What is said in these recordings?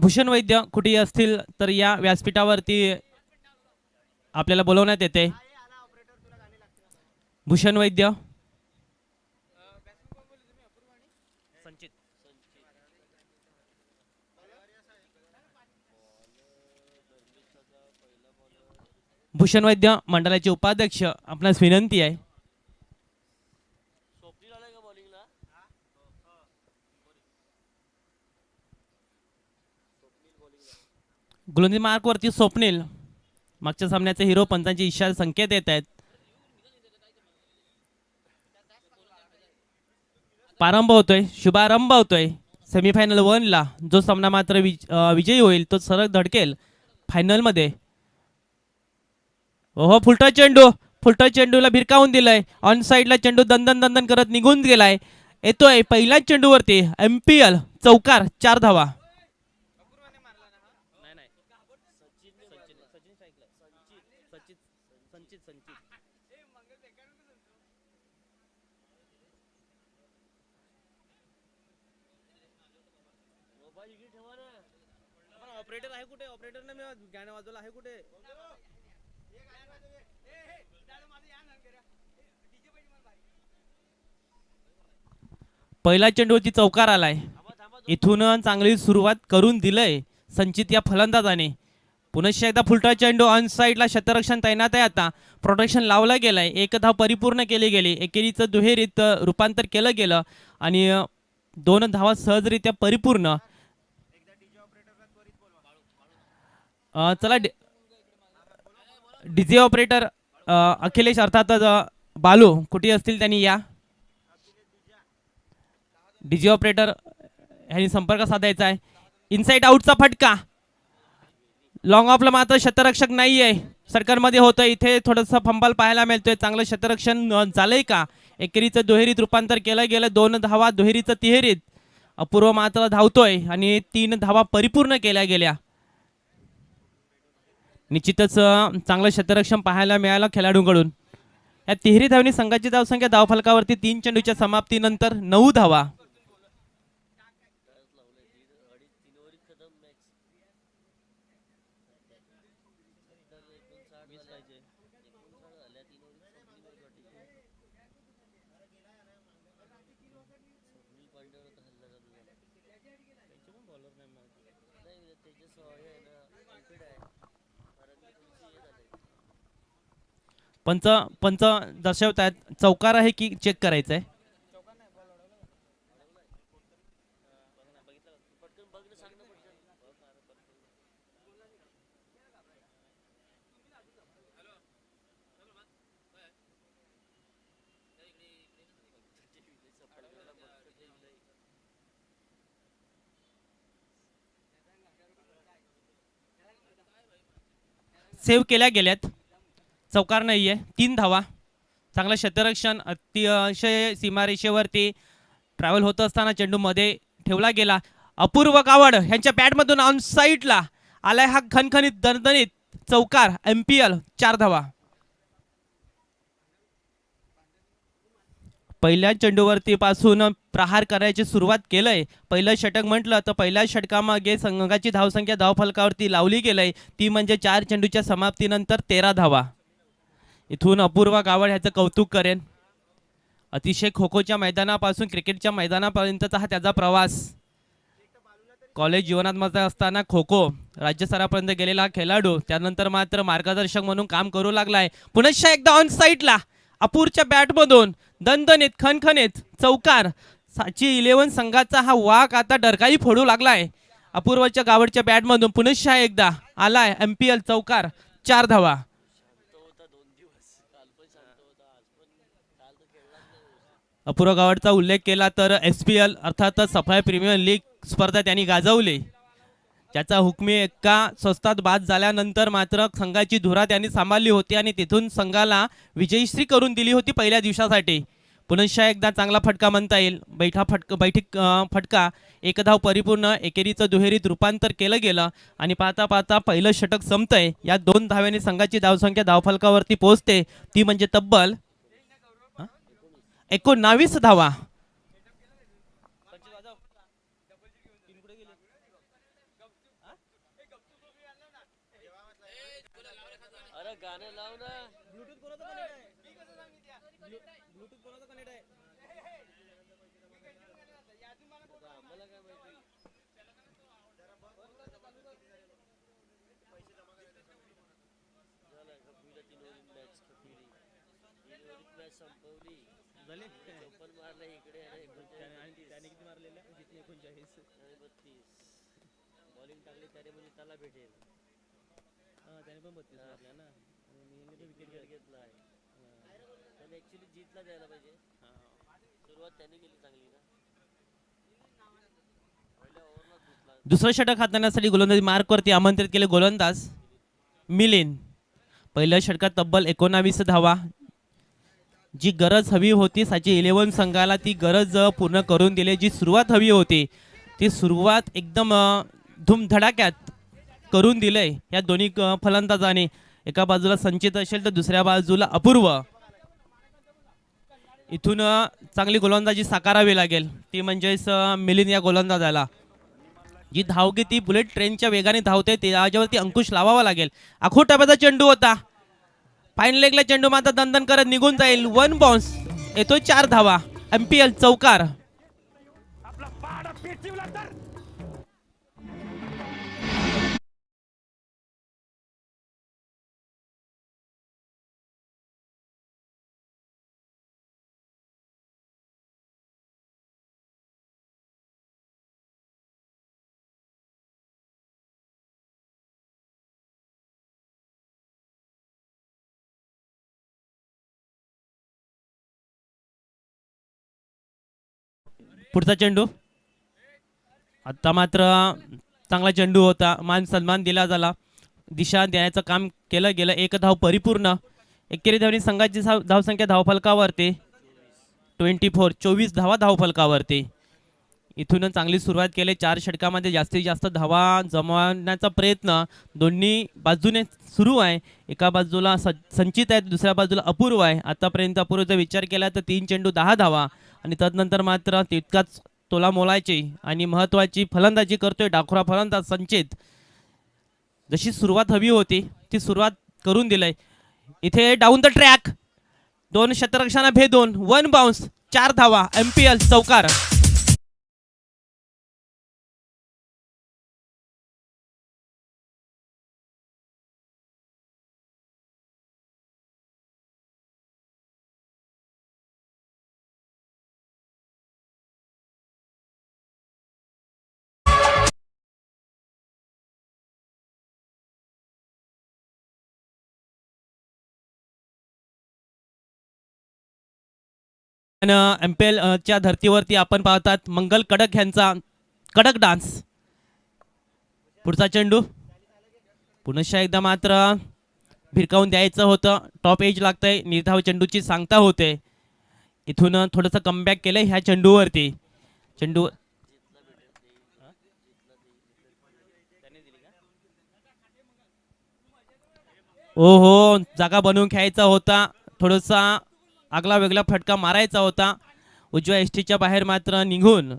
भूषण वैद्य कुठे असतील तर या व्यासपीठावरती आपल्याला बोलवण्यात येते. भूषण वैद्य, भूषण वैद्य मंडळाचे उपाध्यक्ष, आपणास विनंती आहे. गोलंदाजी मार्कवरती स्वप्नील, मागच्या सामन्याचे हिरो, पंचांचे इशारा संकेत येत आहेत. प्रारंभ होतोय, शुभारंभ होतोय. सेमीफायनल 1 ला जो सामना मात्र विजयी होईल तो सरळ धडकेल फायनल मध्ये. ओहो, फुलटा चेंडूला भिरकावून दिलाय. ऑन साइडला चेंडू दंदन दंदन करत निघून गेलाय. येतोय पहिल्याच चेंडूवरती एमपीएल चौकार, 4 धावा. ऑपरेटर आहे कुठे? ऑपरेटर ने गाणं वाजवलं आहे कुठे? पहिला चेंडूवरती चौकार आलाय. इथून चांगली सुरुवात करून दिलंय संचित या फलंदाजाने. पुनश्च एकदा फुलटा चेंडू ऑन साइडला, क्षेत्ररक्षण तैनात आहे. आता प्रोटेक्शन लावलं गेलंय. एक धाव परिपूर्ण केली गेली. एकेरीचं दुहेरीत रूपांतर केलं गेलं आणि 2 धावा सहजरित्या परिपूर्ण. चला डीजे ऑपरेटर अखिलेश अर्थातच बालू कुठे असतील त्यांनी या. डीजे ऑपरेटर ह्यांनी संपर्क साधायचा आहे. इनसाइड आउटचा फटका, लॉंग ऑफला मात्र क्षेत्ररक्षक नाहीये. सरकारमध्ये होतं इथे थोडंसं फंबल पाहायला मिळतोय. चांगलं क्षेत्ररक्षण झालंय का? एकेरीचं दुहेरीत रूपांतर केलं गेलं. 2 धावा दुहेरीचं तिहेरीत. अपूर्व मात्र धावतोय आणि 3 धावा परिपूर्ण केल्या गेल्या. निश्चितच चांगलं क्षेत्ररक्षण पाहायला मिळालं खेळाडूंकडून. या तिहेरी धावनी संघाची धावसंख्या धावफलकावरती 3 चेंडूच्या समाप्तीनंतर 9 धावा. पंच दर्शवतायत चौकार आहे की चेक करायचंय. सेव्ह केल्या गेल्यात. चौकार नाहीये. 3 धावा. चांगलं क्षेत्ररक्षण, अतिशय सीमारेषेवरती ट्रॅव्हल होत असताना चेंडू मध्ये ठेवला गेला. अपूर्व गावड यांच्या बॅटमधून ऑन साइडला आलाय हा खणखणीत दणदणीत चौकार, एमपीएल, 4 धावा. पहिल्या चेंडूवरती पासून प्रहार करायची सुरुवात केलंय. पहिलं षटक म्हटलं तर पहिल्या षटकामागे संघाची धावसंख्या धावफलकावरती लावली गेलंय ती म्हणजे 4 चेंडूच्या समाप्तीनंतर 13 धावा. इथून अपूर्व गावड ह्याचं कौतुक करेन. अतिशय खो खोच्या मैदानापासून क्रिकेटच्या मैदानापर्यंतचा हा त्याचा प्रवास. कॉलेज जीवनात मध्ये असताना खो खो राज्यस्तरापर्यंत गेलेला खेळाडू, त्यानंतर मात्र मार्गदर्शक म्हणून काम करू लागलाय. पुनश्च एकदा ऑन साइडला अपूरच्या बॅटमधून दणदणीत खणखणीत चौकार. साची 11 संघाचा हा वाक आता डरकाळी फोडू लागलाय. अपूर्वच्या गावडच्या बॅटमधून पुनश्च एकदा आलाय एमपीएल चौकार, 4 धावा. अपूर्व गावडचा उल्लेख केला तर एसपीएल अर्थातच सफाई प्रीमियर लीग स्पर्धा त्यांनी गाजवली. ज्याचा हुकमी एका स्वस्तात बाद झाल्यानंतर मात्र संघाची धुरा त्यांनी सांभाळली होती आणि तिथून संघाला विजयश्री करून दिली होती पहिल्या दिवसासाठी. पुनश्च एकदा चांगला फटका म्हणता येईल. बैठक फटका, 1 धाव परिपूर्ण. एकेरीचं दुहेरीत रूपांतर केलं गेलं आणि पाहता पाहता पहिलं षटक संपतंय. या 2 धाव्यांनी संघाची धावसंख्या धावफलकावरती पोहोचते ती म्हणजे तब्बल 19 धावा. अरे गाणं लाव ना. ब्लूटूथ कोणाचं कनेक्ट आहे? ब्लूटूथ कोणाचं कनेक्ट आहे? आम्हाला काय माहिती. झालं खपीला 3 ओव्हर मॅच खपीली. 3 ओव्हरीत मॅच संपवली. झाले 54 मारला इकडे आणि 39 आणि 32 त्याने किती मारलेल्या जितने 39. आणि 32. बॉलिंग टाकली त्याने म्हणजे त्याला भेटेल. हा त्याने पण 32 हा, मारल्या ना आणि मी एक विकेट विकेट घेतला आहे. पण ऍक्च्युली जीतला द्यायला पाहिजे. सुरुवात त्यांनी केली चांगली ना. पहिल्या ओव्हरला जिंकला. दुसरं षटक हाताळण्यासाठी गोलंदाजी मार्कवरती आमंत्रित केले गोलंदाज मिलिंद. पहिल्या षटकात तब्बल 19 धावा, जी गरज हवी होती साची 11 संघाला ती गरज पूर्ण करून दिली. जी सुरुवात हवी होती ती सुरुवात एकदम धूमधडाक्यात करून दिलंय या दोन्ही फलंदाजाने. एका बाजूला संचित असेल तर दुसऱ्या बाजूला अपूर्व. इथून चांगली गोलंदाजी साकारावी लागेल, ती म्हणजेच मिलिंद या गोलंदाजाला. जी धावगी ती बुलेट ट्रेनच्या वेगाने धावते त्याच्यावरती अंकुश लावावा लागेल. आखूड टप्प्याचा चेंडू होता, फाईन लेगला चेंडू मात्र दणदण करत निघून जाईल. वन बाउन्स येतो, 4 धावा. एमपीएल चौकार. पुढचा चेंडू आता मात्र चांगला चेंडू होता, मान सन्मान दिला झाला, दिशा देण्याचं काम केलं गेलं. एक धाव परिपूर्ण. एकेरी धावनी संघाची धावसंख्या धावफलकावरती 24 धावा धावफलकावरती. इथून चांगली सुरुवात केली. 4 षटकामध्ये जास्तीत जास्त धावा जमवण्याचा प्रयत्न दोन्ही बाजूने सुरू आहे. एका बाजूला संचित आहे, दुसऱ्या बाजूला अपूर्व आहे. आतापर्यंत अपूर्वचा विचार केला तर 3 चेंडू 10 धावा आणि तदनंतर मात्र तितकाच तोला मोलायची आणि महत्वाची फलंदाजी करतोय डाखुरा फलंदाज संचित. जशी सुरुवात हवी होती ती सुरुवात करून दिलंय. इथे डाऊन द ट्रॅक 2 शतरक्षांना भेदून 1 बाउन्स, 4 धावा. एमपीएल चौकार. एमपीएल च्या धर्तीवरती आपण पाहतात मंगल कडक यांचा कडक डान्स. पुढचा चेंडू पुनश्च एकदा मात्र भिरकावून द्यायचं होतं. टॉप एज लागतंय, निर्धाव चेंडूची सांगता होते. इथून थोडंसं कमबॅक केलंय ह्या चेंडूवरती. चेंडू ओ हो, जागा बनवून घ्यायचा होता, थोडासा आगला वेगळा फटका मारायचा होता. उजव्या एसटीच्या बाहेर मात्र निघून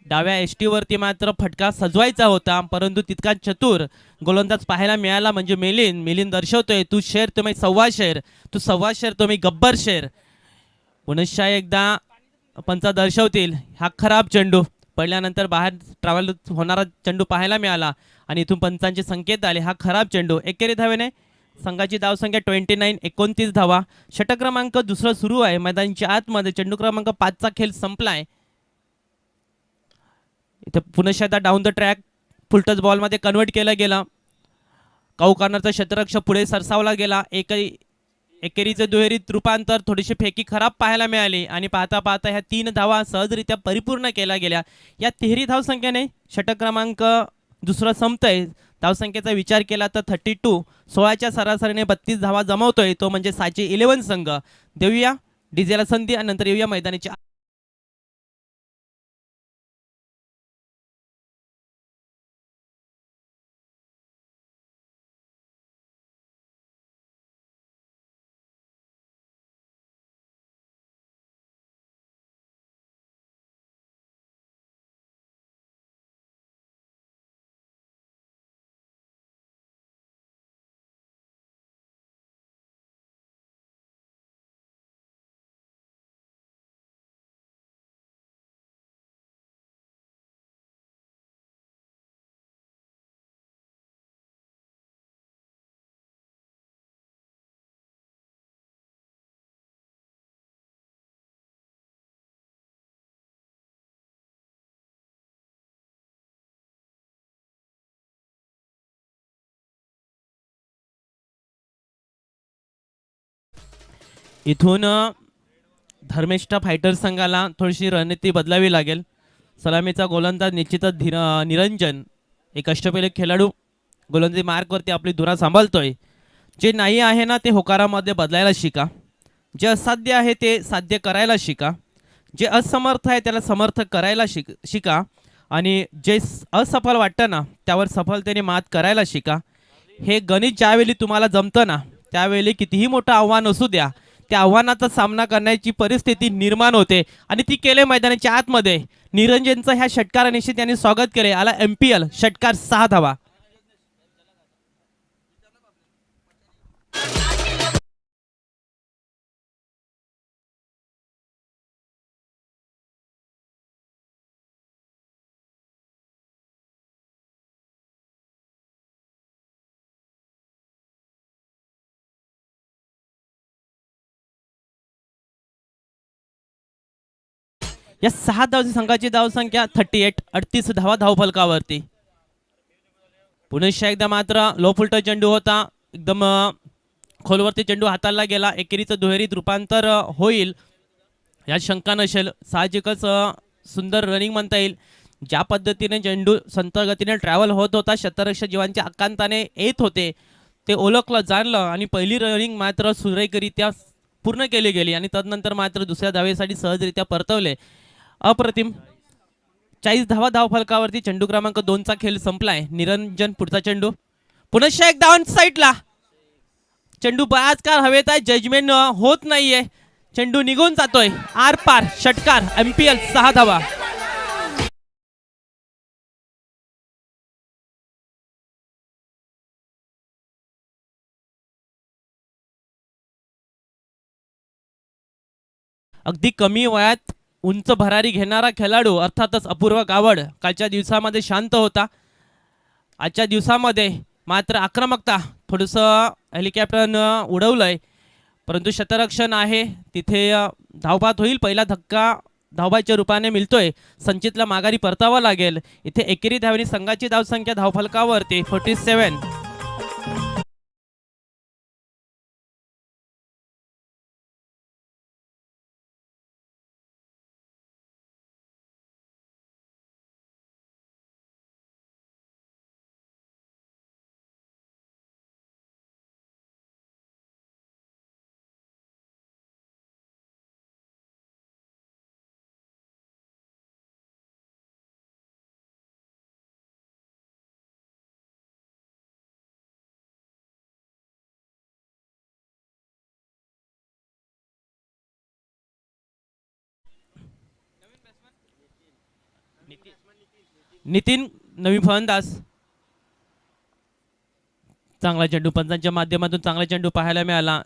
डाव्या एसटीवरती मात्र फटका सजवायचा होता, परंतु तितका चतुर गोलंदाज पाहायला मिळाला म्हणजे मिलिंद. मिलिंद दर्शवतोय तू शेर तुम्ही सव्वा शेर, तू सव्वा शेर तुम्ही गब्बर शेर. पुनश्च एकदा पंच दर्शवतील. हा खराब चेंडू पडल्यानंतर बाहेर ट्रॅव्हल होणारा चेंडू पाहायला मिळाला आणि इथून पंचांचे संकेत आले. हा खराब चेंडू. एकेरी धावेने संघाची धावसंख्या 29 धावा. षटक क्रमांक दुसरं सुरू आहे मैदानाच्या आतमध्ये. चेंडू क्रमांक 5चा खेळ संपलाय. इथे पुनश्च एकदा डाऊन द ट्रॅक फुलटच बॉलमध्ये कन्वर्ट केलं गेलं. काऊ कॉर्नरचा क्षेत्ररक्षक पुढे सरसावला गेला. एकेरीचं दुहेरीत रूपांतर, थोडीशी फेकी खराब पाहायला मिळाली आणि पाहता पाहता ह्या 3 धावा सहजरित्या परिपूर्ण केल्या गेल्या. या तिहेरी धावसंख्येने षटक क्रमांक दुसरं संपतंय. धावसंख्येचा विचार केला तर 32, 16च्या सरासरीने 32 धावा जमवतोय तो म्हणजे साचे 11 संघ. देऊया डीजेला संधी आणि नंतर येऊया मैदानाची इथून धर्मेष्ठा फायटर संघाला थोडीशी रणनीती बदलावी लागेल. सलामीचा गोलंदाज निश्चितच निरंजन, एक अष्टपैलू खेळाडू गोलंदाजी मार्कवरती आपली धुरा सांभाळतोय. जे नाही आहे ना ते होकारामध्ये बदलायला शिका. जे असाध्य आहे ते साध्य करायला शिका. जे असमर्थ आहे त्याला समर्थ करायला शिका. आणि जे असफल वाटतं ना त्यावर सफलतेने मात करायला शिका. हे गणित ज्यावेळी तुम्हाला जमतं ना त्यावेळी कितीही मोठं आव्हान असू द्या, त्या आव्हानाचा सामना करण्याची परिस्थिती निर्माण होते आणि ती केले मैदानाच्या आतमध्ये. निरंजनचं ह्या षटकारानिशी त्यांनी स्वागत केले. आला MPL षटकार 6 धावा. या 6 धावची संघाची धावसंख्या 38, 38 धावा धावफलकावरती. पुन्हा एकदा मात्र लो फुलटा चेंडू होता, एकदम खोलवरती चेंडू हाताळला गेला. एकेरीचं दुहेरीत रूपांतर होईल या शंका नसेल. साहजिकच सुंदर रनिंग म्हणता येईल. ज्या पद्धतीने चेंडू संत गतीने ट्रॅव्हल होत होता, शतरक्ष जीवांच्या आकांताने येत होते, ते ओळखलं जाणलं आणि पहिली रनिंग मात्र सुरेखरित्या पूर्ण केली गेली आणि तदनंतर मात्र दुसऱ्या धावेसाठी सहजरित्या परतवले. अप्रतिम. 40 धावा धावफलकावरती. चेंडू क्रमांक 2चा खेळ संपलाय. निरंजन पुढचा चेंडू. पुन्हा एकदा ऑन साईडला चेंडू बराच काळ हवेत आहे. जजमेंट होत नाहीये. चेंडू निघून जातोय आर पार. षटकार MPL 6 धावा. अगदी कमी वयात उंच भरारी घेणारा खेळाडू अर्थातच अपूर्व गावड कालच्या दिवसामध्ये शांत होता. आजच्या दिवसामध्ये मात्र आक्रमकता, थोडंसं हेलिकॉप्टर उडवलंय, परंतु शतरक्षण आहे तिथे. धावपात होईल. पहिला धक्का धावबाच्या रूपाने मिळतोय. संचितला माघारी परतावं लागेल. इथे एकेरी धावनी संघाची धावसंख्या धावफलकावरती 47. नितीन नवीन फलंदाज. चांगला चेंडू पंचांच्या माध्यमातून चांगला चेंडू पाहायला मिळाला.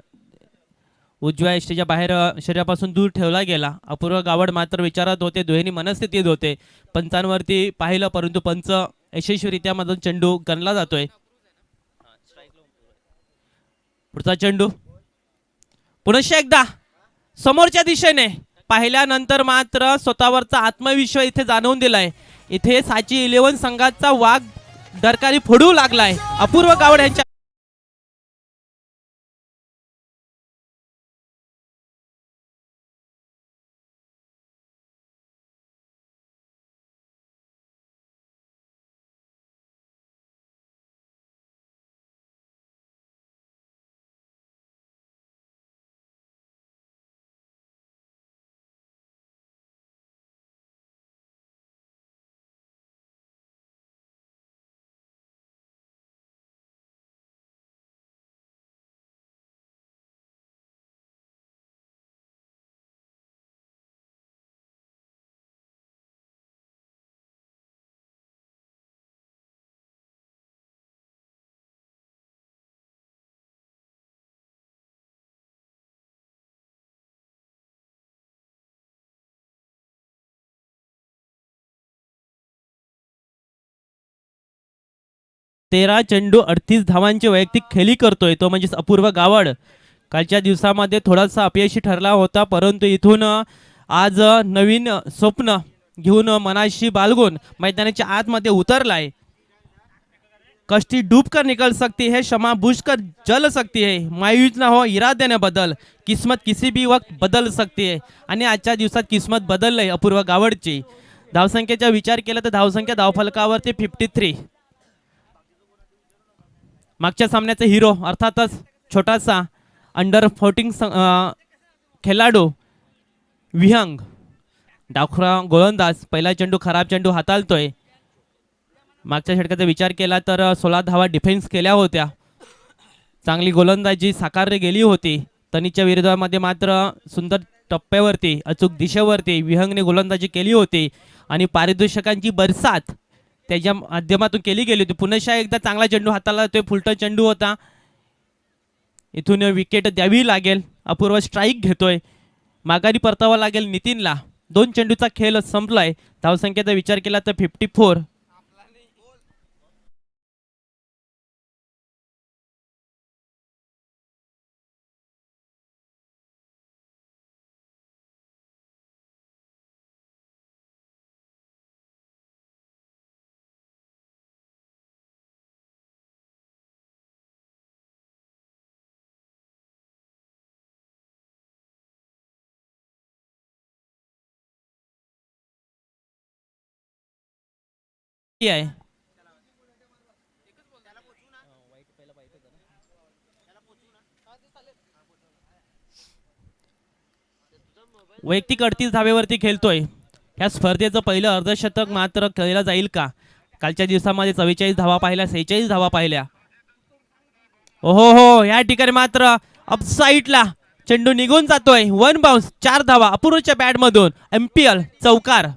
उजव्या यष्टीच्या बाहेर शरीरापासून दूर ठेवला गेला. अपूर्व गावड मात्र विचारात होते, दुहेरी मनस्थितीत होते. पंचांवरती पाहिलं परंतु पंच यशस्वीरित्या मधून चेंडू गणला जातोय. पुढचा चेंडू पुन्हा एकदा समोरच्या दिशेने पाहिल्यानंतर मात्र स्वतःवरचा आत्मविश्वास इथे जाणवून दिलाय. इथे साची 11 संघाचा वाघ डरकाली फोडू लागलाय. अपूर्व गावड यांच्या तेरा चेंडू 38 धावांची वैयक्तिक खेळी करतोय तो म्हणजे अपूर्व गावड. कालच्या दिवसामध्ये थोडासा अपयशी ठरला होता, परंतु इथून आज नवीन स्वप्न घेऊन मनाशी बाळगून मैदानाच्या आतमध्ये उतरलाय. कश्ती डूब कर निकल सकती है, क्षमा बुझ कर जल सकती है, मायूस ना हो इरादे ने बदल, किस्मत किसी भी वक्त बदल सकती है. आणि आजच्या दिवसात किस्मत बदललंय अपूर्व गावडची. धावसंख्येचा विचार केला तर धावसंख्या धावफलकावरती 53. मागच्या सामन्याचा हिरो अर्थातच छोटासा अंडर 14 खेळाडू विहंग डाखरा गोलंदाज. पहिला चेंडू खराब चेंडू हाताळतोय. मागच्या षटकाचा विचार केला तर 16 धावा डिफेन्स केल्या होत्या. चांगली गोलंदाजी साकारली गेली होती. तनिच्या विरोधामध्ये मात्र सुंदर टप्प्यावरती अचूक दिशेवरती विहंगने गोलंदाजी केली होती आणि पारितोषिकांची बरसात त्याच्या माध्यमातून केली गेली होती. पुन्हा एकदा चांगला चेंडू हाताला तो फुलटा चेंडू होता. इथून विकेट द्यावी लागेल. अपूर्व स्ट्राईक घेतोय. माघारी परतावा लागेल नितीनला. 2 चेंडूचा खेळ संपलाय. धावसंख्येचा विचार केला तर 54. आहे वैयक्तिक 38 धावेवरती खेळतोय. ह्या स्पर्धेचं पहिलं अर्धशतक मात्र केलं जाईल का? कालच्या दिवसामध्ये 44 धावा पाहिल्या, 46 धावा पाहिल्या. ओहो हो, या ठिकाणी मात्र अपसाईडला चेंडू निघून जातोय. 1 बाउन्स, 4 धावा अपूर्वच्या बॅट मधून. एमपीएल चौकार.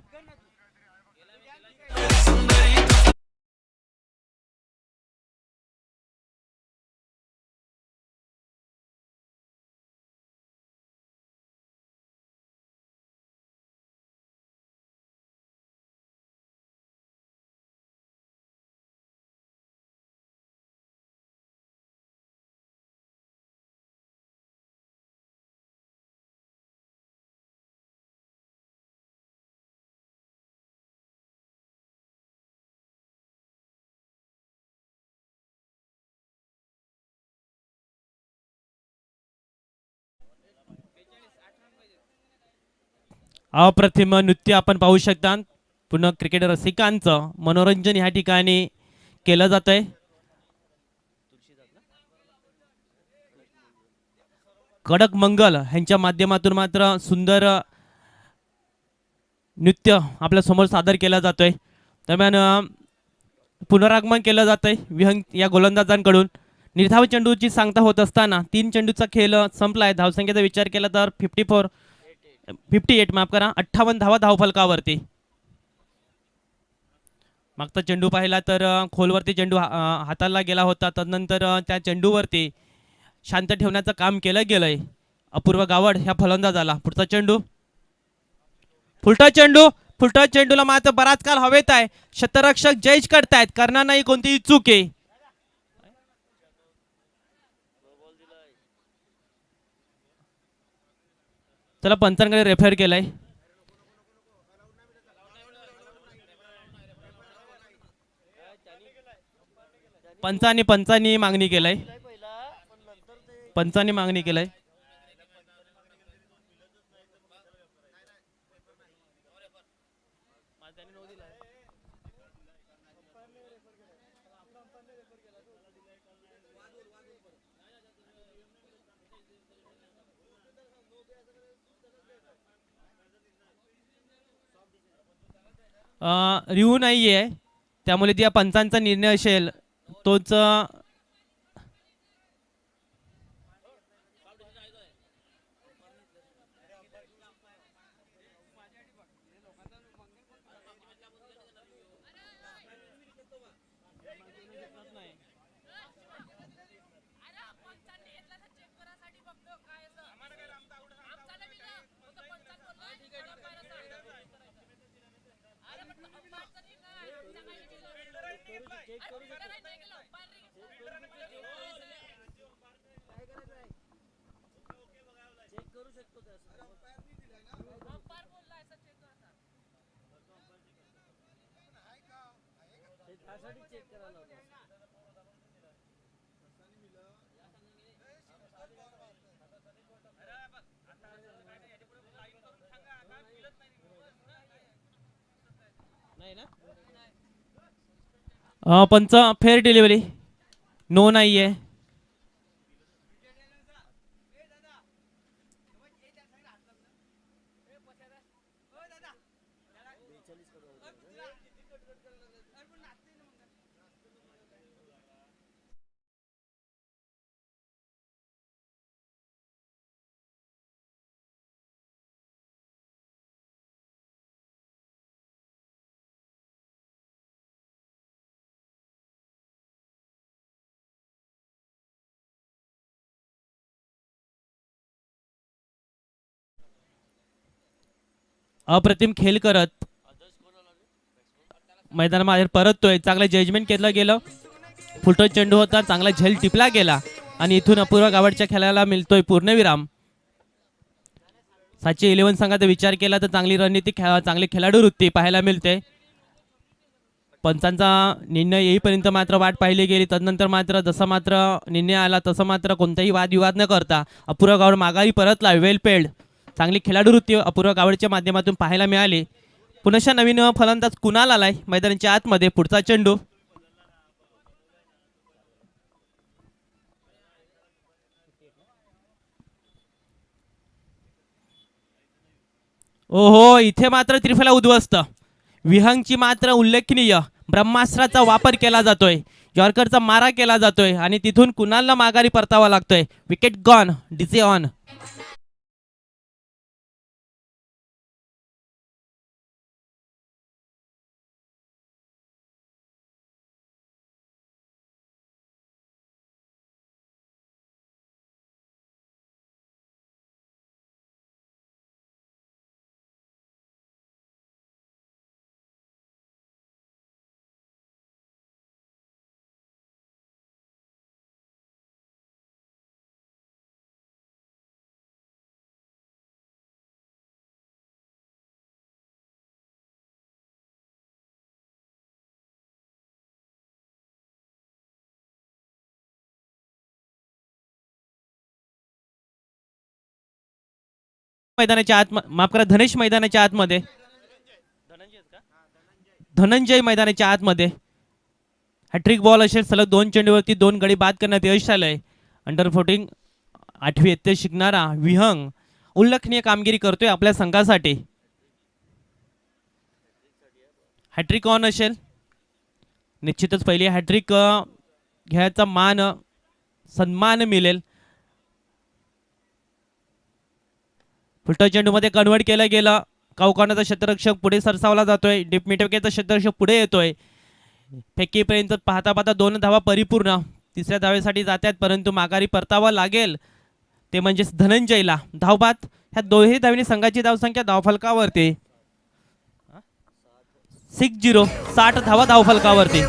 अप्रतिम नृत्य आपण पाहू शकता. पुन्हा क्रिकेट रसिकांचं मनोरंजन ह्या ठिकाणी केलं जात आहे. कडक मंगल ह्यांच्या माध्यमातून मात्र सुंदर नृत्य आपल्या समोर सादर केलं जातोय. दरम्यान पुनरागमन केलं जातंय विहंग या गोलंदाजांकडून. निर्धाव चेंडूची सांगता होत असताना 3 चेंडूचा खेळ संपलाय. धावसंख्येचा विचार केला तर 58 माफ करा, 58 धावा धावफलकावरती. मागचा चेंडू पाहिला तर खोलवरती चेंडू हाताला गेला होता. तदनंतर त्या चेंडूवरती शांत ठेवण्याचं काम केलं गेलंय अपूर्व गावड ह्या फलंदाजाला. पुढचा चेंडू फुलटा चेंडूला मात्र बराच काळ हवेत आहे. शतरक्षक जैज करतायत. करणार नाही कोणतीही चूक आहे. चला पंचांकडे रेफर केलाय. पंचांनी मागणी केलाय. पंचांनी मागणी केलाय. रिव्ह्यू नाहीये, त्यामुळे त्या पंचांचा निर्णय असेल तोच. त्यासाठी चेक करायला होता. पंच फेअर डिलिव्हरी नो नाहीये. अप्रतिम खेळ करत मैदानाबाहेर परततोय. चांगलं जजमेंट केलं गेलं. फुलटो चेंडू होता, चांगला झेल टिपला गेला आणि इथून अपूर्व गावडच्या खेळाला मिळतोय पूर्णविराम. साची 11 संघाचा विचार केला तर चांगली रणनीती, चांगली खेळाडू वृत्ती पाहायला मिळते. पंचांचा निर्णय येईपर्यंत मात्र वाट पाहिली गेली. तदनंतर मात्र जसा मात्र निर्णय आला तसं मात्र कोणताही वादविवाद न करता अपूर्व गावड माघारी परतला. वेल पेल्ड चांगली खेळाडू वृत्ती अपूर्व गावडच्या माध्यमातून पाहायला मिळाली. पुनश्च नवीन फलंदाज कुणाल आलाय मैदानाच्या आतमध्ये. पुढचा चेंडू ओहो, इथे मात्र त्रिफला उद्ध्वस्त. विहंगची मात्र उल्लेखनीय ब्रह्मास्त्राचा वापर केला जातोय. यॉर्करचा मारा केला जातोय आणि तिथून कुणालला माघारी परतावा लागतोय. Wicket gone, DJ on. मैदानाच्या आत, माफ करा, धनेश मैदानाच्या आतमध्ये. धनंजय मैदानाच्या आतमध्ये. हॅट्रिक बॉल असेल. सलग 2 चेंडूवरती 2 गडी बाद करण्यात यश आलंय. अंडर 14 8वी इयत्तेत शिकणारा विहंग उल्लेखनीय कामगिरी करतोय आपल्या संघासाठी. हॅट्रिक ऑन असेल. निश्चितच पहिली हॅट्रिक घ्यायचा मान सन्मान मिळेल. फुलटॉस चेंडूमध्ये कन्वर्ट केलं गेलं. कावकानाचा क्षेत्ररक्षक पुढे सरसावला जातोय. डीप मिटकेचा क्षेत्ररक्षक पुढे येतोय. फेकीपर्यंत पाहता पाहता 2 धावा परिपूर्ण. तिसऱ्या धावेसाठी जातात परंतु माघारी परतावा लागेल ते म्हणजे धनंजयला. धावबाद ह्या दोन्ही धावनी संघाची धावसंख्या धावफलकावरती 60 धावा धावफलकावरती.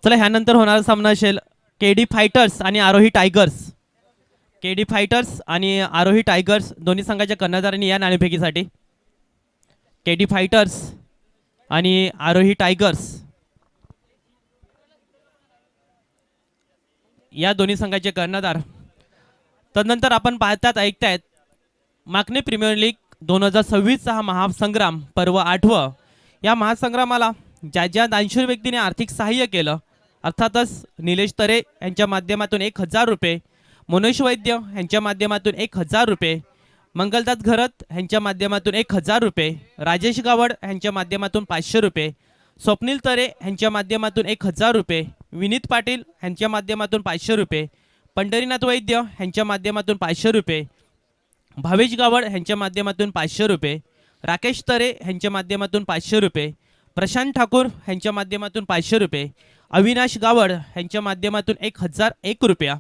चला, ह्यानंतर होणारा सामना असेल केडी फायटर्स आणि आरोही टायगर्स. केडी फायटर्स आणि आरोही टायगर्स दोन्ही संघाच्या कर्णधारांनी या नाणेफेकीसाठी. केडी फायटर्स आणि आरोही टायगर्स या दोन्ही संघाचे कर्णधार. तदनंतर आपण पाहतात ऐकतायत माकने प्रीमियर लीग 2026 हा महासंग्राम पर्व 8. या महासंग्रामाला ज्या ज्या दानशूर व्यक्तीने आर्थिक सहाय्य केलं, अर्थातच निलेश तरे यांच्या माध्यमातून 1000 रुपये, मनोज वैद्य यांच्या माध्यमातून 1000 रुपये, मंगलदास घरत यांच्या माध्यमातून 1000 रुपये, राजेश गावड यांच्या माध्यमातून 500 रुपये, स्वप्नील तरे यांच्या माध्यमातून 1000 रुपये, विनीत पाटील यांच्या माध्यमातून 500 रुपये, पंढरीनाथ वैद्य ह्यांच्या माध्यमातून 500 रुपये, भावेश गावड ह्यांच्या माध्यमातून 500 रुपये, राकेश तरे ह्यांच्या माध्यमातून 500 रुपये, प्रशांत ठाकूर ह्यांच्या माध्यमातून 500 रुपये, अविनाश गावड ह्यांच्या माध्यमातून 1001 रुपया,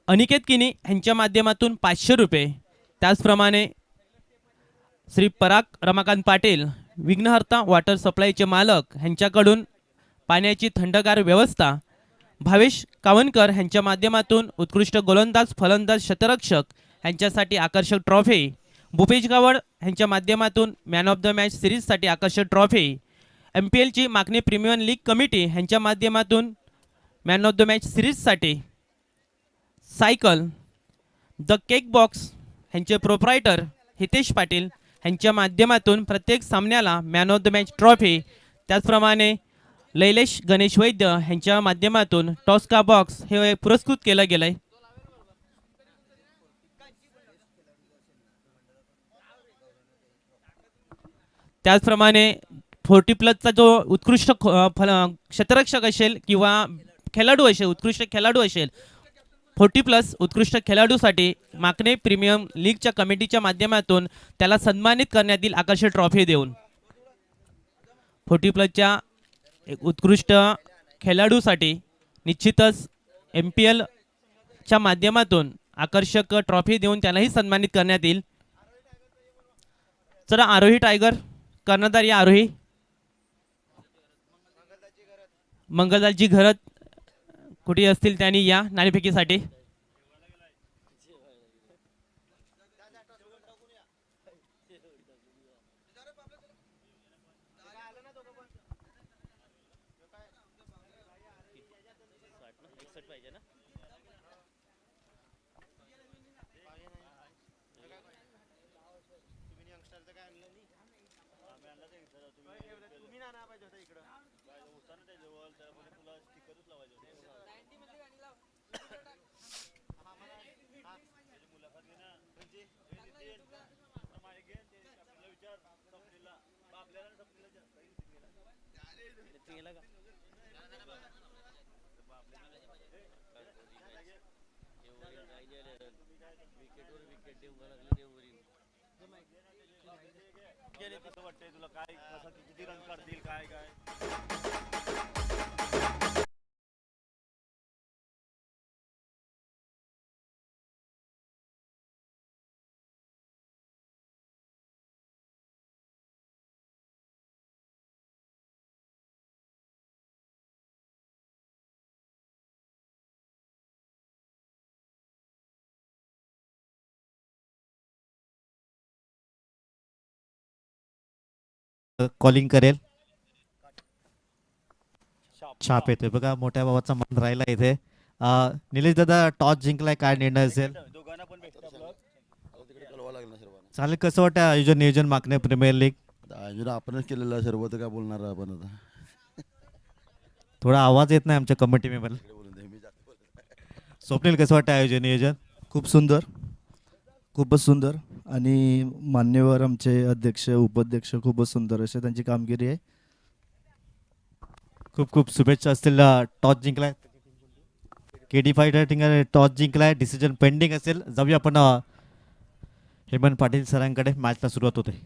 अनिकेत किनी ह्यांच्या माध्यमातून 500 रुपये, त्याचप्रमाणे श्री पराग रमाकांत पाटील विघ्नहर्ता वॉटर सप्लायचे मालक ह्यांच्याकडून पाण्याची थंडगार व्यवस्था, भावेश कावनकर ह्यांच्या माध्यमातून उत्कृष्ट गोलंदाज फलंदाज शतरक्षक ह्यांच्यासाठी आकर्षक ट्रॉफी, भूपेश गावड ह्यांच्या माध्यमातून मॅन ऑफ द मॅच सिरीजसाठी आकर्षक ट्रॉफी, MPL ची मागणी प्रीमियम लीग कमिटी ह्यांच्या माध्यमातून मॅन ऑफ द मॅच सिरीजसाठी सायकल, द केक बॉक्स ह्यांचे प्रोप्रायटर हितेश पाटील ह्यांच्या माध्यमातून प्रत्येक सामन्याला man of the match trophy, त्याचप्रमाणे लैलेश गणेश वैद्य ह्यांच्या माध्यमातून टॉस्का बॉक्स हे पुरस्कृत केलं गेलंय. त्याचप्रमाणे 40+ जो उत्कृष्ट क्षेत्ररक्षक असेल किंवा खेळाडू असेल, उत्कृष्ट खेळाडू असेल, 40+ उत्कृष्ट खेळाडूसाठी माकणे प्रीमियम लीगच्या कमिटीच्या माध्यमातून त्याला सन्मानित करण्यात येईल आकर्षक ट्रॉफी देऊन. 40+च्या एक उत्कृष्ट खेळाडूसाठी निश्चितच MPL च्या माध्यमातून आकर्षक ट्रॉफी देऊन त्यालाही सन्मानित करण्यात येईल. चला आरोही टायगर कर्णधार या आरोही मंगलदासजी घरत कुठे असतील त्यांनी या नाणेफेकीसाठी. तुला काय किती रन काढतील काय काय कॉलिंग करेल. छाप येतोय बघा, मोठ्या भावाचा मान राहिला इथे. निलेश दादा टॉस जिंकलाय, काय निर्णय असेल? चालेल, कसं वाटतं आयोजन नियोजन मागणे प्रीमियर लीग आयोजन आपणच केलेलं सर्व, तर काय बोलणार आपण आता. थोडा आवाज येत नाही आमच्या कमिटी मेंबर. स्वप्नील, कसं वाटतं आयोजन नियोजन? खूप सुंदर, खूपच सुंदर. आणि मान्यवर आमचे अध्यक्ष उपाध्यक्ष खूपच सुंदर असे त्यांची कामगिरी आहे. खूप खूप शुभेच्छा असतील. टॉस जिंकलाय KD फायटर, टॉस जिंकलाय, डिसिजन पेंडिंग असेल. जाऊया आपण हेमंत पाटील सरांकडे. मॅचला सुरुवात होते.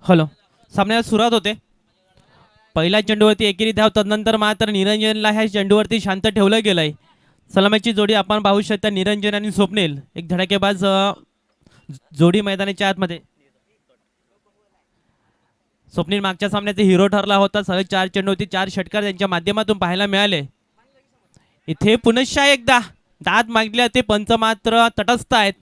हॅलो, सामन्याला सुरुवात होते. पहिल्या चेंडूवरती एकेरी धाव, तदनंतर मात्र निरंजनला ह्या चेंडूवरती शांत ठेवलं गेलंय. सलामीची जोडी आपण पाहू शकता, निरंजन आणि स्वप्नील एक धडाकेबाज जोडी मैदानाच्या आतमध्ये. स्वप्नील मागच्या सामन्याचे हिरो ठरला होता. सलग 4 चेंडूवरती 4 षटकार त्यांच्या माध्यमातून पाहायला मिळाले. इथे पुनश्च एकदा दाद मागले ते पंच मात्र तटस्थ आहेत.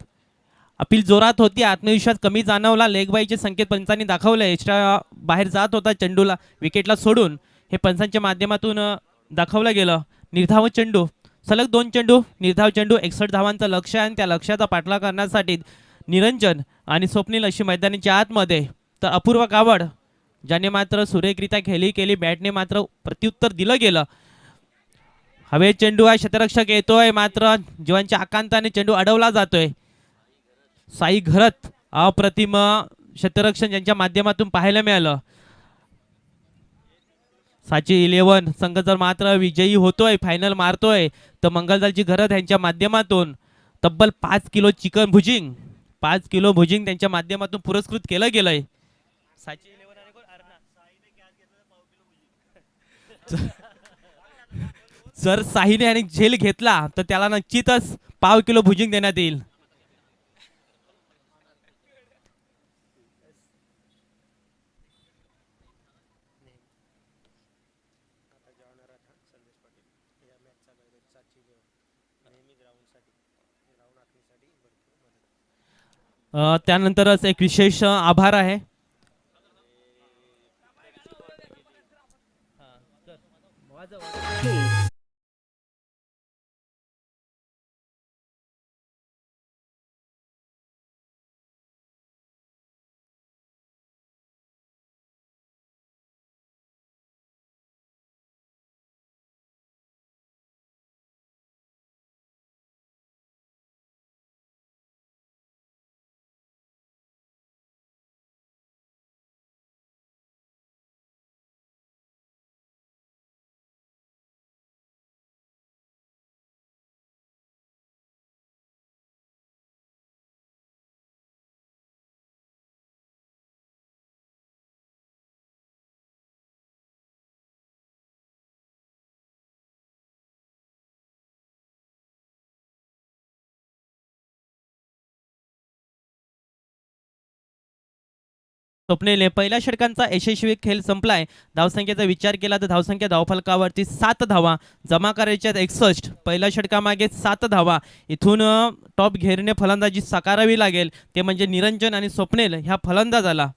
अपील जोरात होती, आत्मविश्वास कमी जाणवला. लेगबाईचे संकेत पंचांनी दाखवले. एक्स्ट्रा बाहेर जात होता चेंडूला विकेटला सोडून, हे पंचांच्या माध्यमातून दाखवलं गेलं. निर्धाव चेंडू सलग 2 चेंडू निर्धाव चेंडू 61 धावांचं लक्ष्य आहे आणि त्या लक्ष्याचा पाठलाग करण्यासाठी निरंजन आणि स्वप्नील अशी मैदानाच्या आतमध्ये, तर अपूर्व कावड ज्याने मात्र सुरेखरित्या खेळी केली, बॅटने मात्र प्रत्युत्तर दिलं गेलं. हवे चेंडू आहे, शतरक्षक येतोय मात्र जीवांच्या आकांताने चेंडू अडवला जातोय. साई घरत अप्रतिम क्षेत्ररक्षण ज्यांच्या माध्यमातून पाहायला मिळालं. साची 11 संघ जर मात्र विजयी होतोय, फायनल मारतोय, तर मंगलदालची घरत यांच्या माध्यमातून तब्बल 5 kilo chicken bhujing, 5 kilo bhujing त्यांच्या माध्यमातून पुरस्कृत केलं गेलंय. साची 11 आणि कोण? जर साहीने आणि झेल घेतला तर त्याला निश्चितच पाव किलो भुजिंग देण्यात येईल. त्यानंतरच एक विशेष आभार आहे. स्वप्नील पहिल्या षटकांचा यशस्वी खेळ संपलाय. धावसंख्येचा विचार केला तर धावसंख्या धावफलकावरती 7 धावा जमा करायच्या 61. पहिल्या षटकामागे 7 धावा. इथून टॉप घेरने फलंदाजी साकारावी लागेल, ते म्हणजे निरंजन आणि स्वप्नील ह्या फलंदाजाला.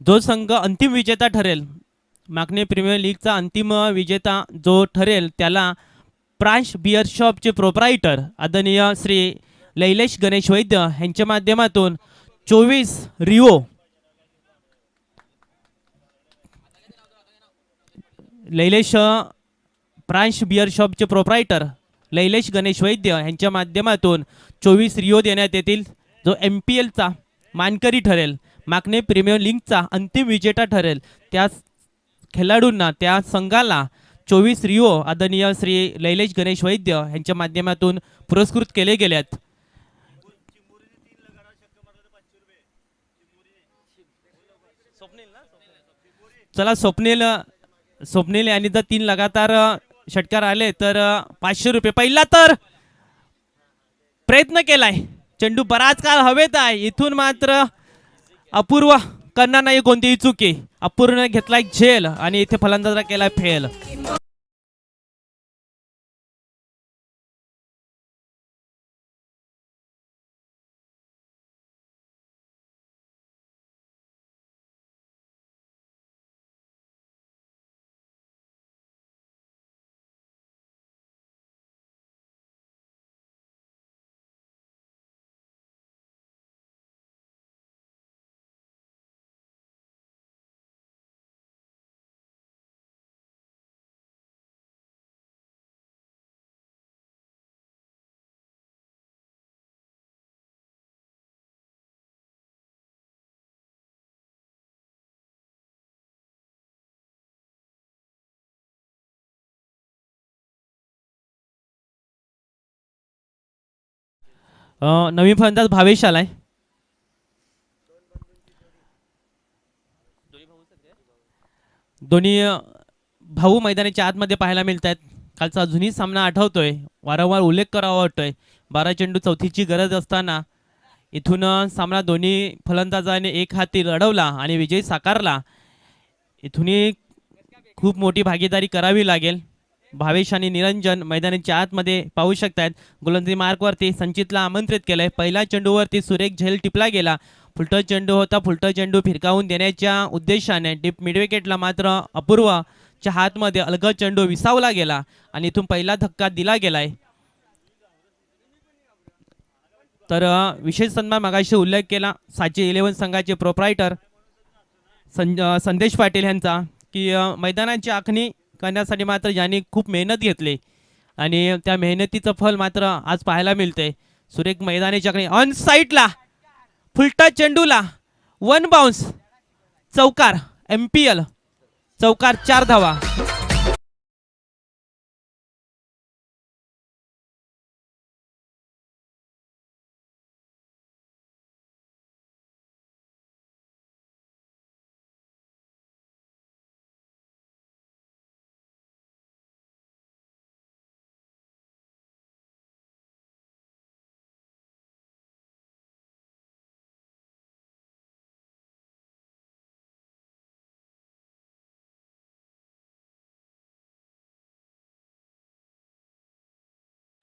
जो संघ अंतिम विजेता ठरेल, मागणे प्रीमियर लीगचा अंतिम विजेता जो ठरेल, त्याला प्रांश बियर शॉपचे प्रोप्रायटर आदरणीय श्री लैलेश गणेश वैद्य यांच्या माध्यमातून 24 रिओ लैलेश प्रांश बियर शॉपचे प्रोप्रायटर लैलेश गणेश वैद्य यांच्या माध्यमातून 24 रिओ देण्यात येतील. जो MPL चा मानकरी ठरेल, मागणे प्रीमियर लीगचा अंतिम विजेता ठरेल, त्या खेळाडूंना, त्या संघाला 24 रिओ आदरणीय श्री लैलेश गणेश वैद्य यांच्या माध्यमातून पुरस्कृत केले गेलेत. चला स्वप्नील यांनी जर 3 लगातार षटकार आले तर 500 रुपये. पहिला तर प्रयत्न केलाय, चेंडू बराच काळ हवेत आहे, इथून मात्र अपूर्व करणार नाही कोणतीही चुकी. अपूर्ण घेतलाय झेल आणि इथे फलंदाजा केलाय फेल. नवीन फलंदाज भावेश आलाय. दोन्ही भाऊ मैदानाच्या आतमध्ये पाहायला मिळत आहेत. कालचा अजूनही सामना आठवतोय, वारंवार उल्लेख करावा वाटतोय. 12 चेंडू चौथीची गरज असताना इथून सामना दोन्ही फलंदाजाने एक हाती लढवला आणि विजय साकारला. इथूनही खूप मोठी भागीदारी करावी लागेल. भावेश आणि निरंजन मैदानाच्या आतमध्ये पाहू शकतात. गोलंदाजी मार्कवरती संचितला आमंत्रित केलंय. पहिल्या चेंडूवरती सुरेख झेल टिपला गेला. फुलटं चेंडू होता. फुलटं चेंडू फिरकावून देण्याच्या उद्देशाने डीप मिडविकेटला मात्र अपूर्वच्या हातमध्ये अलगद चेंडू विसावला गेला आणि इथून पहिला धक्का दिला गेलाय. तर विशेष सन्मान मगाशी उल्लेख केला साची 11 संघाचे प्रोप्रायटर संदेश पाटील यांचा की मैदानाची आखणी करण्यासाठी मात्र ज्यांनी खूप मेहनत घेतली आणि त्या मेहनतीचं फल मात्र आज पाहायला मिळते. सुरेख मैदानाची आखणी ऑन साईडला फुलटा चेंडूला 1 बाउन्स चौकार MPL चौकार 4 धावा.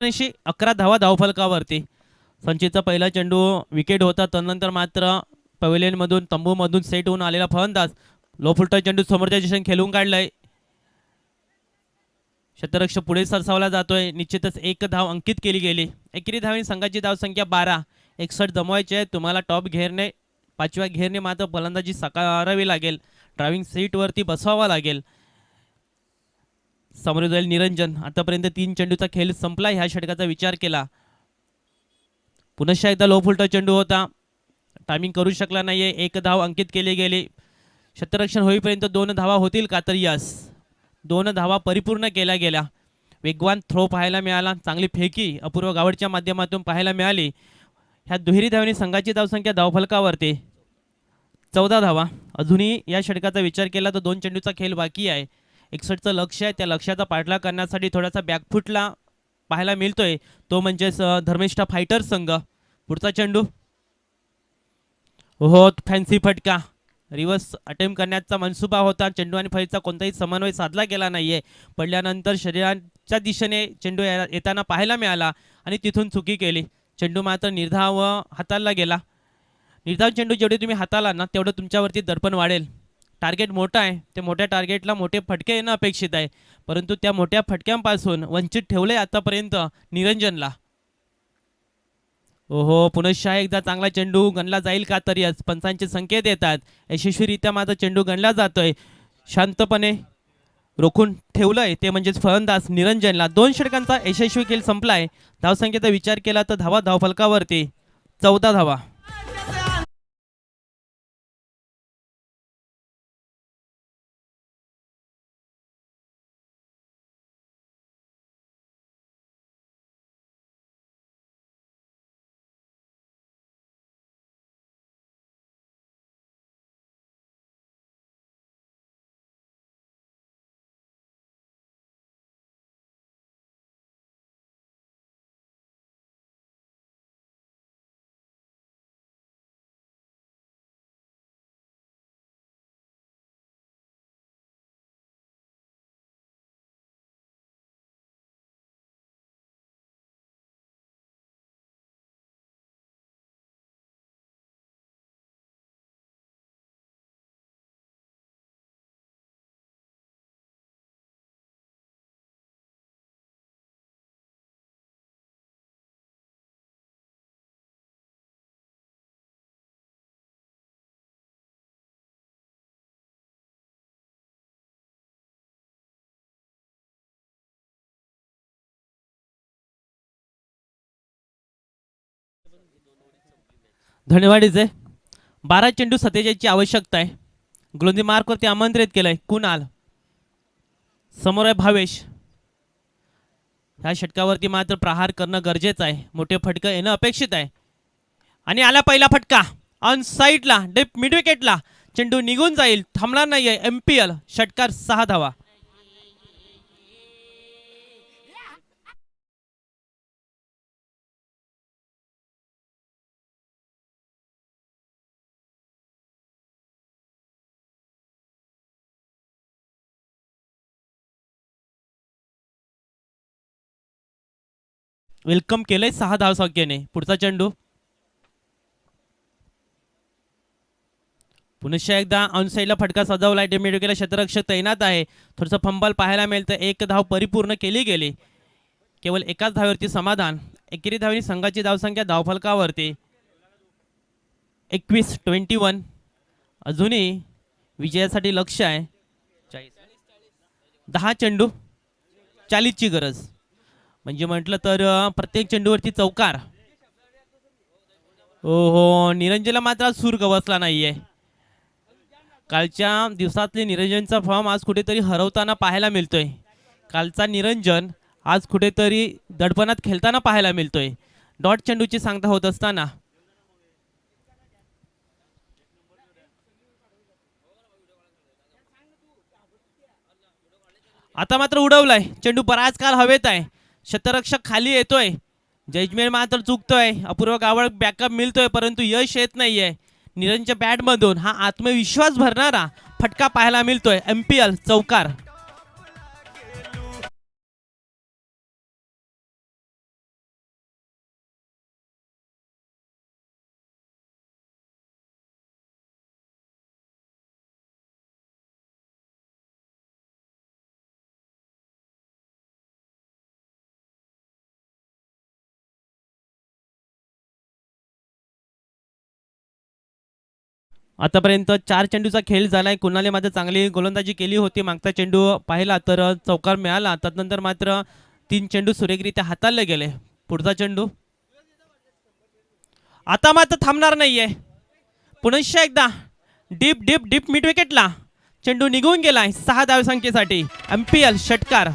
शी 11 धावा धावफलकावरती. संचितचा पहिला चेंडू विकेट होता. त्यानंतर मात्र पवेलियनमधून तंबूमधून सेट होऊन आलेला फलंदाज लो फुलटा चेंडू समोरच्या दिशेने खेळून काढलाय. क्षेत्ररक्षक पुढे सरसावला जातोय. निश्चितच 1 धाव अंकित केली गेली. एकेरी धावांनी संघाची धावसंख्या 12. 61 जमवायचे आहे. तुम्हाला टॉप घेरने 5व्या घेरने मात्र फलंदाजी साकारावी लागेल. ड्रायव्हिंग सीटवरती बसवावा लागेल. समोर जाईल निरंजन. आतापर्यंत 3 चेंडूचा खेळ संपला. ह्या षटकाचा विचार केला. पुनश्च एकदा लो फुलटा चेंडू होता. टायमिंग करू शकला नाहीये. 1 धाव अंकित केली गेली. क्षेत्ररक्षण होईपर्यंत 2 धावा होतील का? तर यस, 2 धावा परिपूर्ण केल्या गेल्या. वेगवान थ्रो पाहायला मिळाला. चांगली फेकी अपूर्व गावडच्या माध्यमातून पाहायला मिळाली. ह्या दुहेरी धावांनी संघाची धावसंख्या धावफलकावरती 14 धावा. अजूनही या षटकाचा विचार केला तर 2 चेंडूचा खेळ बाकी आहे. 61चं लक्ष आहे. त्या लक्ष्याचा पाठलाग करण्यासाठी थोडासा बॅकफुटला पाहायला मिळतोय. तो म्हणजेच धर्मिष्ठा फायटर संघ. पुढचा चेंडू हो फॅन्सी फटका. रिव्हर्स अटेम्प्ट करण्याचा मनसुबा होता. चेंडू आणि फळीचा कोणताही समन्वय साधला गेला नाहीये. पडल्यानंतर शरीराच्या दिशेने चेंडू येताना पाहायला मिळाला आणि तिथून चुकी केली. चेंडू मात्र निर्धाव हाताळला गेला. निर्धाव चेंडू जेवढे तुम्ही हाताळला ना तेवढं तुमच्यावरती दर्पण वाढेल. टार्गेट मोठा आहे. ते मोठ्या टार्गेटला मोठे फटके येणं अपेक्षित आहे. परंतु त्या मोठ्या फटक्यांपासून वंचित ठेवले आतापर्यंत निरंजनला. ओहो पुनश्च एकदा चांगला चेंडू गणला जाईल का? तर यस, पंचांचे संकेत येतात. यशस्वीरित्या माझा चेंडू गणला जातोय. शांतपणे रोखून ठेवलंय ते म्हणजेच फलंदाज निरंजनला. 2 षटकांचा यशस्वी खेळ संपलाय. धावसंख्येचा विचार केला तर धावा धावफलकावरती 14 धावा. धन्यवाद इजे. 12 चेंडू 47ची आवश्यकता आहे. गोलंदाजी मार्कवरती आमंत्रित केलंय कुणाल. समोर आहे भावेश. ह्या षटकावरती मात्र प्रहार करणं गरजेचं आहे. मोठे फटकं येणं अपेक्षित आहे. आणि आला पहिला फटका ऑन साईडला डीप मिड विकेटला. चेंडू निघून जाईल, थांबणार नाहीये. MPL षटकार 6 धावा. वेलकम केलंय 6 धावसंख्येने. पुढचा चेंडू पुन्हा एकदा ऑन साईडला फटका सजवलाय. डेमिडोकेला क्षेत्ररक्षक तैनात आहे. थोडंसं फंबल पाहायला मिळतं. एक धाव परिपूर्ण केली गेली. केवळ एकाच धावेवरती समाधान. एकेरी धावेने संघाची धावसंख्या धावफलकावरती 21-21. अजूनही विजयासाठी लक्ष्य आहे. 10 चेंडू 40ची गरज. म्हणजे म्हटलं तर प्रत्येक चेंडूवरती चौकार. हो, निरंजनला मात्र सूर गवसला नाहीये. कालच्या दिवसातले निरंजनचा फॉर्म आज कुठेतरी हरवताना पाहायला मिळतोय. कालचा निरंजन आज कुठेतरी दडपणात खेळताना पाहायला मिळतोय. डॉट चेंडूची सांगता होत असताना आता मात्र उडवलाय. चेंडू बराच काळ हवेत आहे. क्षेत्ररक्षक खाली येतोय. जजमेंट मात्र चुकतोय. अपूर्व गावळ बॅकअप मिळतोय परंतु यश येत नाहीये. निरंजनच्या बॅटमधून हा आत्मविश्वास भरणारा फटका पाहायला मिळतोय. MPL चौकार. आतापर्यंत 4 चेंडूचा खेळ झालाय. कुणाले मात्र चांगली गोलंदाजी केली होती. मागचा चेंडू पाहिला तर चौकार मिळाला. त्यानंतर मात्र 3 चेंडू सुरेखरित्या हाताळले गेले. पुढचा चेंडू आता मात्र थांबणार नाहीये. पुन्हा एकदा डीप डीप डीप मिड विकेटला चेंडू निघून गेलाय. 6 धावसंख्येसाठी. MPL षटकार.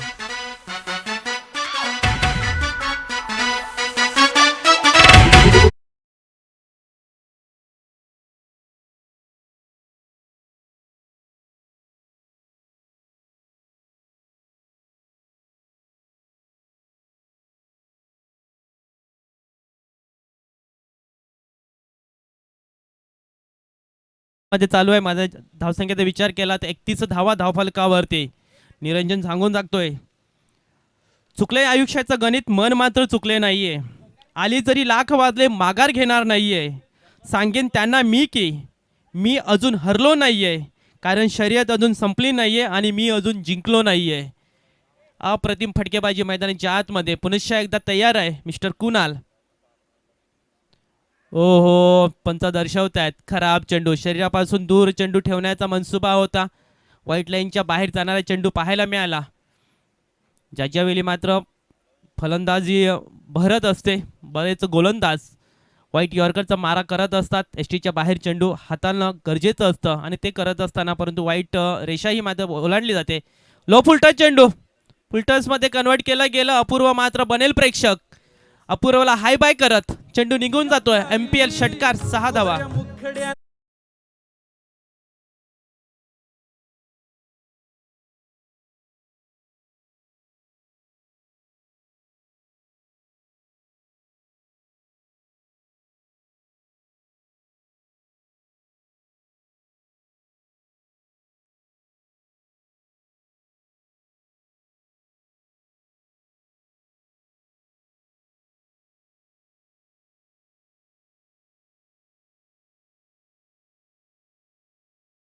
मध्ये चालू आहे. माझ्या धावसंख्येचा विचार केला तर 31 धावा धावफलकावरती. निरंजन सांगून जागतोय चुकले आयुष्याचं गणित, मन मात्र चुकले नाहीये. आली जरी लाख वाजले माघार घेणार नाहीये. सांगेन त्यांना मी की मी अजून हरलो नाहीये. कारण शर्यत अजून संपली नाहीये आणि मी अजून जिंकलो नाहीये. अप्रतिम फटकेबाजी मैदानाच्या आतमध्ये. पुन्हा एकदा तयार आहे मिस्टर कुणाल. ओहो, पंच दर्शवतायत खराब चेंडू. शरीरापासून दूर चेंडू ठेवण्याचा मनसुबा होता. व्हाईट लाईनच्या बाहेर जाणारा चेंडू पाहायला मिळाला. ज्याच्या वेळी मात्र फलंदाजी भरत असते. बरेच गोलंदाज व्हाईट यॉर्करचा मारा करत असतात. एसटीच्या बाहेर चेंडू हाताळणं गरजेचं असतं आणि ते करत असताना परंतु व्हाईट रेषाही मात्र ओलांडली जाते. लो फुलटच चेंडू फुलटसमध्ये कन्वर्ट केलं गेलं. अपूर्व मात्र बनेल प्रेक्षक. अपूर्वला हाय बाय करत चेंडू निघून जातोय. MPL षटकार 6 धावा.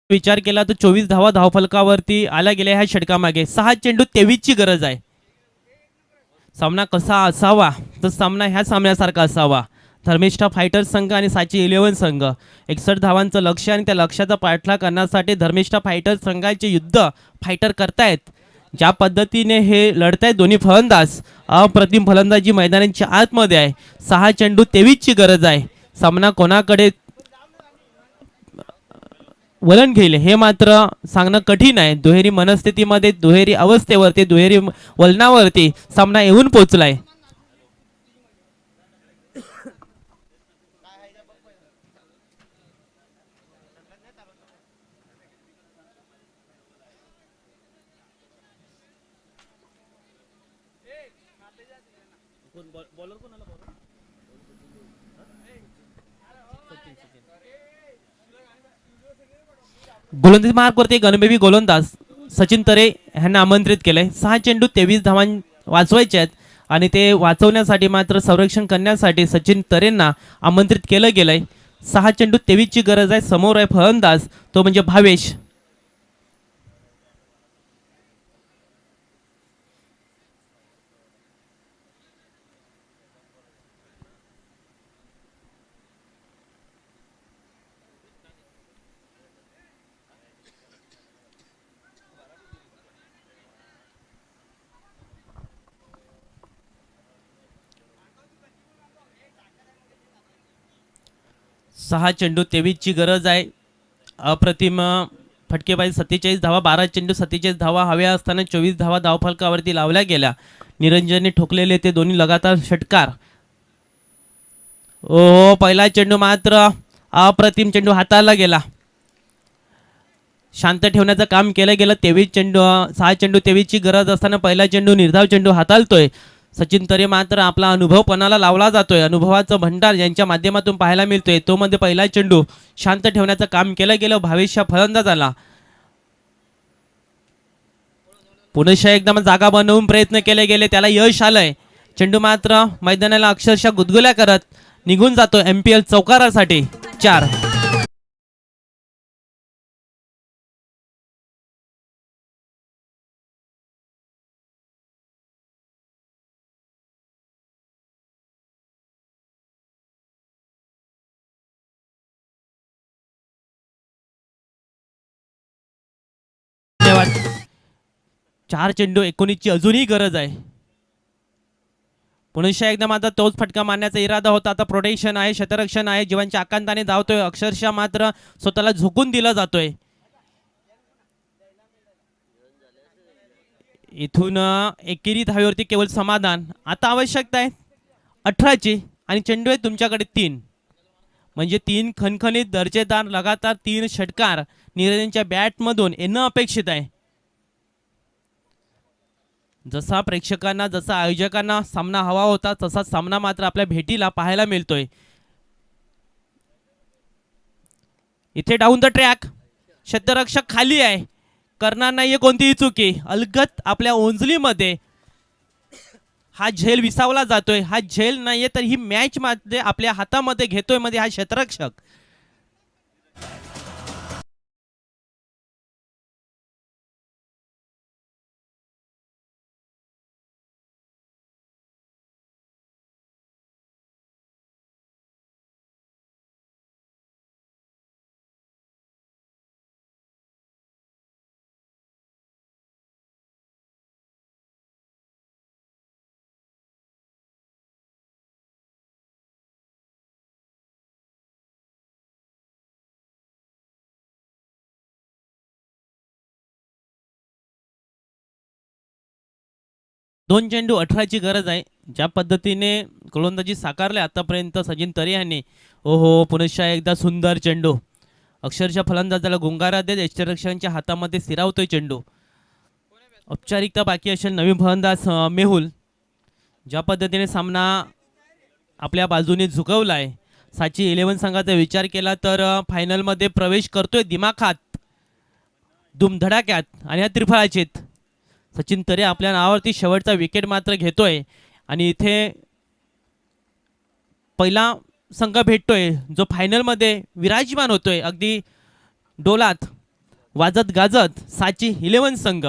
विचार केला तर 24 धावा धावफलकावरती आला गेल्या ह्या षटकामागे. 6 चेंडू 23ची गरज आहे. सामना कसा असावा तर सामना ह्या सामन्यासारखा असावा. धर्मिष्ठा फायटर्स संघ आणि साची 11 संघ 61 धावांचं लक्ष्य आणि त्या लक्ष्याचा पाठलाग करण्यासाठी धर्मिष्ठा फायटर्स संघाचे युद्ध फायटर करतायत. ज्या पद्धतीने हे लढतायत दोन्ही फलंदाज, अप्रतिम फलंदाजी मैदानाच्या आतमध्ये आहे. 6 चेंडू 23ची गरज आहे. सामना कोणाकडे वलन घेईल हे मात्र सांगणं कठीण आहे. दुहेरी मनस्थितीमध्ये, दुहेरी अवस्थेवरती, दुहेरी वलनावरती सामना येऊन पोचलाय. गोलंदाजी मार्कवरती गणबेबी गोलंदाज सचिन तरे यांना आमंत्रित केलंय. 6 चेंडू 23 धावा वाचवायचे आहेत आणि ते वाचवण्यासाठी मात्र संरक्षण करण्यासाठी सचिन तरेंना आमंत्रित केलं गेलंय. 6 चेंडू 23 ची गरज आहे. समोर आहे फलंदाज, तो म्हणजे भावेश. सहा चेंडू 23 ची गरज आहे. अप्रतिम फटकेबाजी 47 धावा, 12 चेंडू 47 धावा हव्या असताना 24 धावा धावफलकावरती लावल्या गेल्या. निरंजनने ठोकलेले ते दोन्ही लगातार षटकार. ओ पहिला चेंडू मात्र अप्रतिम चेंडू हाताळला गेला. शांत ठेवण्याचं काम केलं गेलं. 23 चेंडू 6 चेंडू 23 ची गरज असताना पहिला चेंडू निर्धाव चेंडू हाताळतोय सचिन तरे. मात्र आपला अनुभव पणाला लावला जातोय. अनुभवाचं भंडार यांच्या माध्यमातून पाहायला मिळतोय. तो मध्ये पहिला चेंडू शांत ठेवण्याचं काम केलं गेलं. भावेशच्या फलंदाजाला पुनश्च एकदा जागा बनवून प्रयत्न केले गेले, त्याला यश आलंय. चेंडू मात्र मैदानाला अक्षरशः गुदगुल्या करत निघून जातो MPL चौकारासाठी. 4 धन्यवाद. 4 चेंडू 19 ची अजूनही गरज आहे. पुनश्च एकदा मात्र तोच फटका मारण्याचा इरादा होता. आता प्रोटेक्शन आहे, शतरक्षण आहे, जीवांच्या आकांताने धावतोय. अक्षरशः मात्र स्वतःला झोकून दिला जातोय. इथून एकेरी धावेवरती केवळ समाधान. आता आवश्यकता आहे 18 ची आणि चेंडू आहे तुमच्याकडे 3, म्हणजे 3 खणखणीत दर्जेदार लगातार 3 षटकार निरंजनच्या बॅटमधून येणं अपेक्षित आहे. जसा प्रेक्षकांना, जसा आयोजकांना सामना हवा होता तसा सामना मात्र आपल्या भेटीला पाहायला मिळतोय. इथे डाऊन द ट्रॅक क्षेत्ररक्षक खाली आहे, करणार नाहीये कोणतीही चुकी. अलगत आपल्या ओंजलीमध्ये हा झेल विसावला जातोय. हा झेल नाहीये तर ही मॅच मध्ये आपल्या हातामध्ये घेतोय मध्ये हा क्षेत्ररक्षक. दोन चेंडू 18 ची गरज आहे. ज्या पद्धतीने गोलंदाजी साकारले आतापर्यंत सचिन तरे यांनी, ओहो पुनश्च एकदा सुंदर चेंडू. अक्षरशः फलंदाजाला गुंगारा देत यष्टीरक्षकांच्या हातामध्ये स्थिरावतोय चेंडू. औपचारिकता बाकी असेल. नवीन फलंदाज मेहुल. ज्या पद्धतीने सामना आपल्या बाजूने झुकवलाय. साची 11 संघाचा विचार केला तर फायनलमध्ये प्रवेश करतोय दिमाखात, धुमधडाक्यात आणि या त्रिफळाचीत. सचिन तरे आपल्या नावावरती शेवटचा विकेट मात्र घेतोय आणि इथे पहिला संघ भेटतोय जो फायनलमध्ये विराजमान होतोय. अगदी डोलात वाजत गाजत साची 11 संघ.